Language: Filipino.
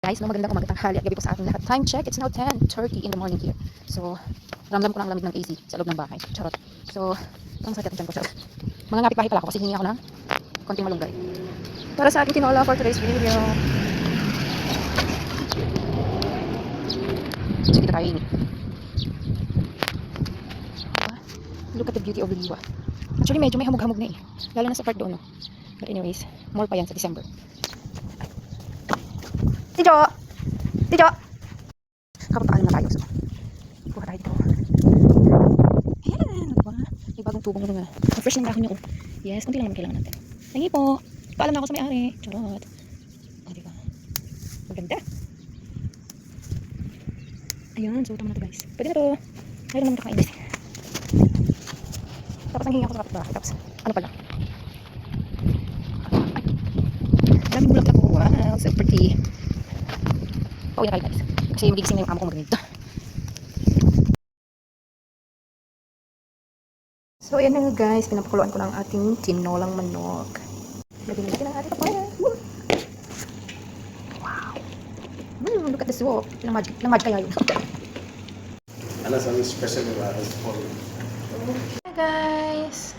Guys, no, magandang umaga, tanghali at gabi po sa ating lahat. Time check, it's now 10:30 in the morning here. So, ramdam ko na ang lamig ng AC sa loob ng bahay. Charot. So, ang sakit ang tiyan ko, charot. Mga ngapit bahay pala ako kasi hingi ako ng konting malunggay. Para sa ating tinola for today's video. So, dito tayo ini. Look at the beauty of the liwa. Actually, medyo may hamog-hamog na eh. Lalo na sa part doon, no? But anyways, more pa yan sa December. Tijo! Tijo! Kapapaalam na tayo. So, kuha tayo dito. Ayan, diba? May bagong tubong na nga. Fresh ng dahon niya, oh. Yes, kunti lang naman kailangan natin. Ay, po. Paalam na ako sa may-ari. Charot. O, diba? Maganda. Ayan, so tama na ito, guys. Pwede na to. Mayroon naman kakainis. Tapos nanghingi ako sa kapitbahay. Tapos, ano pala? Daming bulak na ko. Wow, so pretty. Pauwi na tayo, guys. Kasi magigising na yung amo ko mag-ganito. So, ayan na guys. Pinapakuluan ko ng ating tinolang manok. Lagyan natin ang ating papaya. Wow. Look at the soup. Ilang magic kaya yun. Ano, something special about this for you. Hi guys.